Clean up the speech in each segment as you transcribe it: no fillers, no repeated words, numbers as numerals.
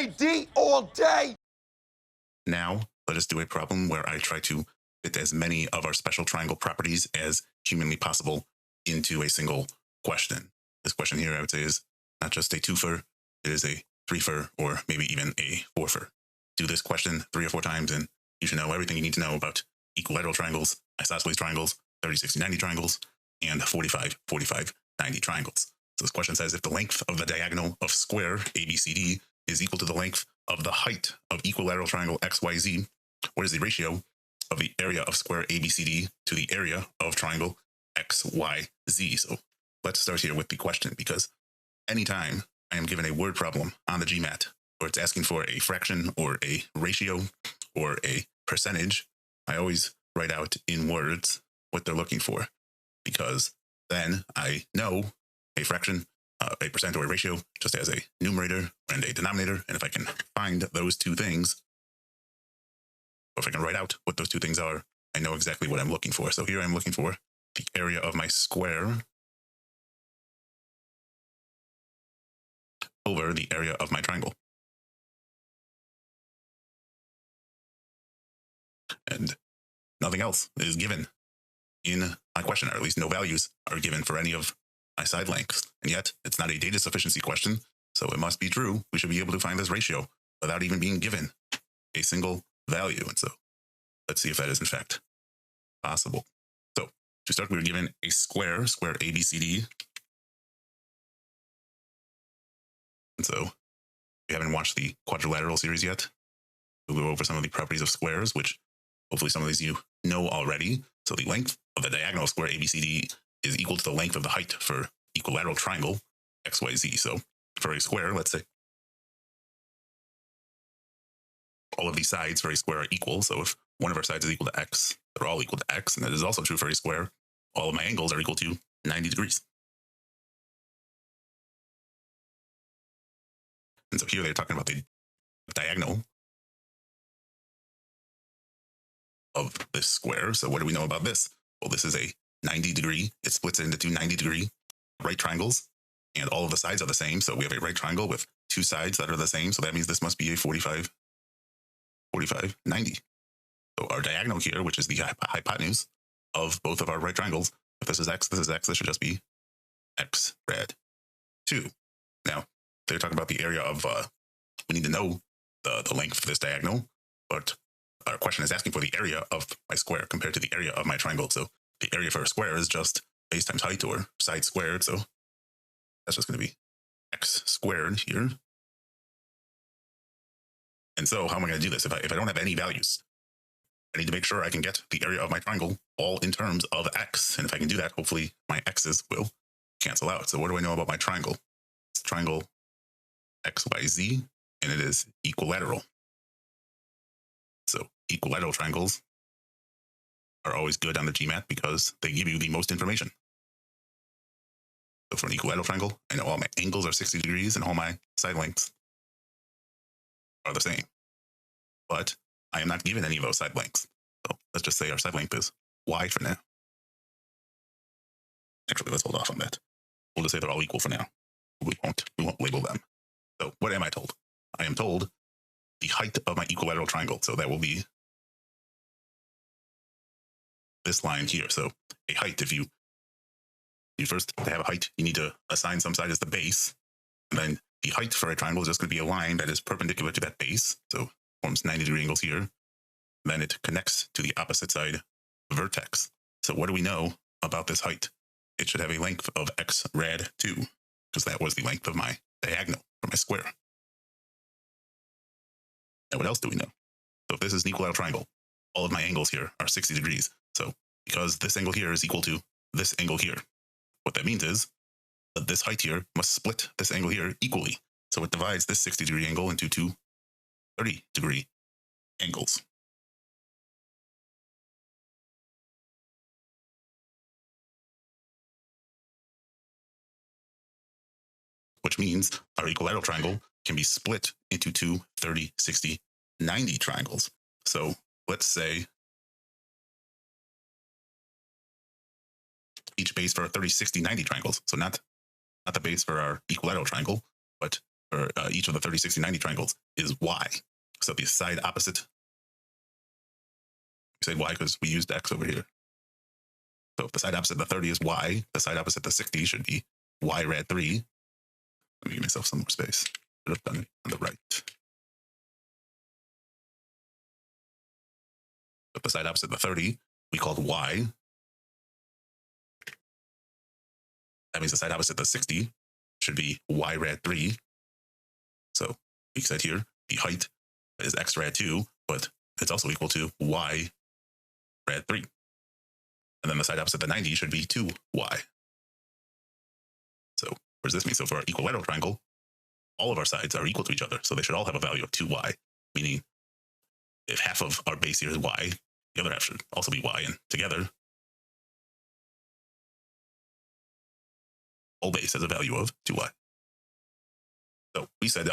GMAT all day. Now, let us do a problem where I try to fit as many of our special triangle properties as humanly possible into a single question. This question here, I would say, is not just a twofer, it is a threefer, or maybe even a fourfer. Do this question 3 or 4 times, and you should know everything you need to know about equilateral triangles, isosceles triangles, 30, 60, 90 triangles, and 45, 45, 90 triangles. So this question says if the length of the diagonal of square ABCD is equal to the length of the height of equilateral triangle XYZ, what is the ratio of the area of square ABCD to the area of triangle XYZ? So let's start here with the question, because anytime I am given a word problem on the GMAT where it's asking for a fraction or a ratio or a percentage, I always write out in words what they're looking for, because then I know a fraction, a percent, or a ratio just has a numerator and a denominator. And if I can find those two things, or if I can write out what those two things are, I know exactly what I'm looking for. So here I'm looking for the area of my square over the area of my triangle. And nothing else is given in my question, or at least no values are given for any of my side lengths. And yet it's not a data sufficiency question, so it must be true. We should be able to find this ratio without even being given a single value. And so let's see if that is in fact possible. So to start, we were given a square ABCD. And so we haven't watched the quadrilateral series yet. We'll go over some of the properties of squares, which hopefully some of these you know already. So the length of the diagonal of square ABCD is equal to the length of the height for equilateral triangle XYZ. So for a square, let's say all of these sides for a square are equal. So if one of our sides is equal to x, they're all equal to x. And that is also true for a square. All of my angles are equal to 90 degrees. And so here they're talking about the diagonal of this square. So what do we know about this? Well, this is a 90 degree. It splits it into two 90 degree right triangles, and all of the sides are the same. So we have a right triangle with two sides that are the same. So that means this must be a 45, 45, 90. So our diagonal here, which is the hypotenuse of both of our right triangles, if this is x, this should just be x rad 2. Now, they're talking about the area of, we need to know the length of this diagonal, but our question is asking for the area of my square compared to the area of my triangle. So the area for a square is just base times height, or side squared. So that's just going to be x squared here. And so how am I going to do this? If I don't have any values, I need to make sure I can get the area of my triangle all in terms of x. And if I can do that, hopefully my x's will cancel out. So what do I know about my triangle? It's triangle XYZ, and it is equilateral. So equilateral triangles are always good on the GMAT because they give you the most information. So for an equilateral triangle, I know all my angles are 60 degrees and all my side lengths are the same. But I am not given any of those side lengths. So let's just say our side length is y for now. Actually, let's hold off on that. We'll just say they're all equal for now. We won't label them. So what am I told? I am told the height of my equilateral triangle. So that will be this line here. So a height, if you first, to have a height, you need to assign some side as the base. And then the height for a triangle is just going to be a line that is perpendicular to that base. So forms 90 degree angles here. Then it connects to the opposite side vertex. So what do we know about this height? It should have a length of x rad 2, because that was the length of my diagonal for my square. Now what else do we know? So if this is an equilateral triangle, all of my angles here are 60 degrees. So because this angle here is equal to this angle here, what that means is that this height here must split this angle here equally. So it divides this 60 degree angle into two 30 degree angles. Which means our equilateral triangle can be split into two 30, 60, 90 triangles. So let's say each base for our 30, 60, 90 triangles. So not the base for our equilateral triangle, but for each of the 30, 60, 90 triangles is y. So the side opposite, we say y because we used x over here. So if the side opposite of the 30 is y, the side opposite of the 60 should be y rad 3. Let me give myself some more space. Should have done it on the right. But the side opposite of the 30, we called y. That means the side opposite of the 60 should be y rad 3. So we said here, the height is x rad 2, but it's also equal to y rad 3. And then the side opposite of the 90 should be 2y. So what does this mean? So for our equilateral triangle, all of our sides are equal to each other. So they should all have a value of 2y, meaning if half of our base here is y, the other half should also be y. And together, whole base has a value of 2y. So we said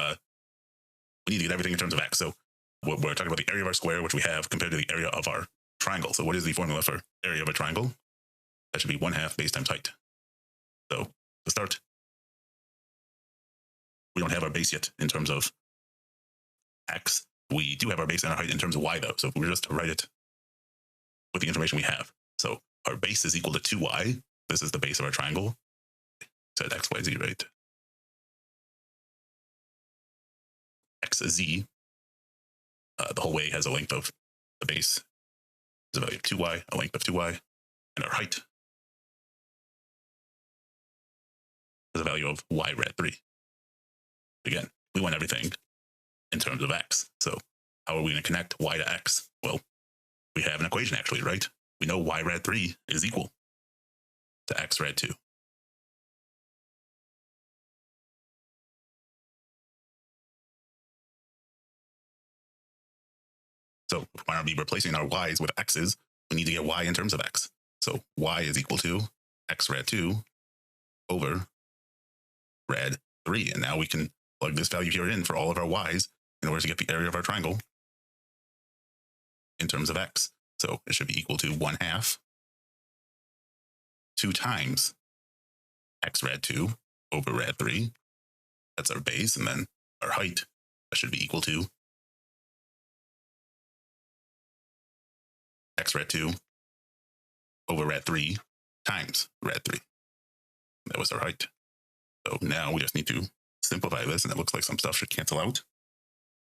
we need to get everything in terms of x. So we're talking about the area of our square, which we have compared to the area of our triangle. So what is the formula for area of a triangle? That should be 1/2 base times height. So to start, we don't have our base yet in terms of x. We do have our base and our height in terms of y, though. So if we were just to write it with the information we have. So our base is equal to 2y. This is the base of our triangle. Said x, y, z, right? X is z. The whole way has a length of the base is a value of 2y, a length of 2y, and our height is a value of y rad 3. Again, we want everything in terms of x. So how are we going to connect y to x? Well, we have an equation actually, right? We know y rad 3 is equal to x rad 2. So if we want to be replacing our y's with x's, we need to get y in terms of x. So y is equal to x rad 2 over rad 3. And now we can plug this value here in for all of our y's in order to get the area of our triangle in terms of x. So it should be equal to 1/2 2 times x rad 2 over rad 3. That's our base. And then our height, that should be equal to x rad 2 over rad 3 times rad 3. That was our height. So now we just need to simplify this, and it looks like some stuff should cancel out,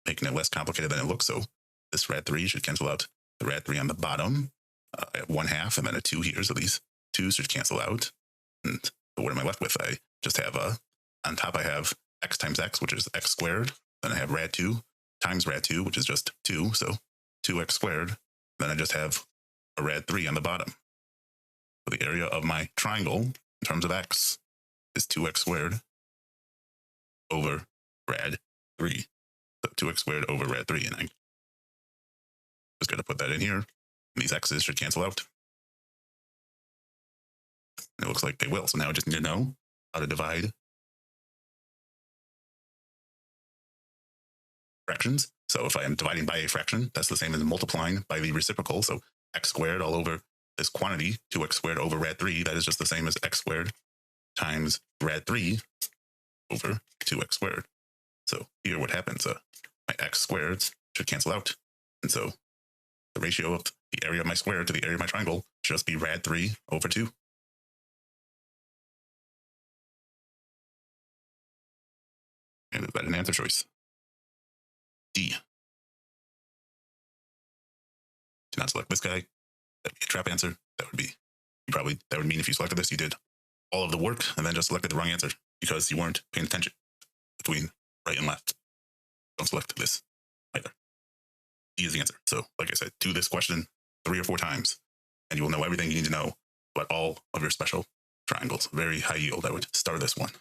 making it less complicated than it looks. So this rad 3 should cancel out the rad 3 on the bottom. I have 1/2 and then a 2 here. So these 2's should cancel out. And what am I left with? I just have on top I have x times x, which is x squared. Then I have rad 2 times rad 2, which is just 2. So 2x squared. Then I just have a rad 3 on the bottom. So the area of my triangle in terms of x is 2x squared over rad 3. So 2x squared over rad 3. And I'm just going to put that in here. And these x's should cancel out. And it looks like they will. So now I just need to know how to divide fractions. So if I am dividing by a fraction, that's the same as multiplying by the reciprocal. So x squared all over this quantity, 2x squared over rad 3, that is just the same as x squared times rad 3 over 2x squared. So here what happens, my x squareds should cancel out. And so the ratio of the area of my square to the area of my triangle should just be rad 3 over 2. And is that an answer choice? D. Do not select this guy. That'd be a trap answer. That would mean if you selected this, you did all of the work and then just selected the wrong answer because you weren't paying attention between right and left. Don't select this either. D is the answer. So like I said, do this question 3 or 4 times and you will know everything you need to know about all of your special triangles. Very high yield. I would star this one.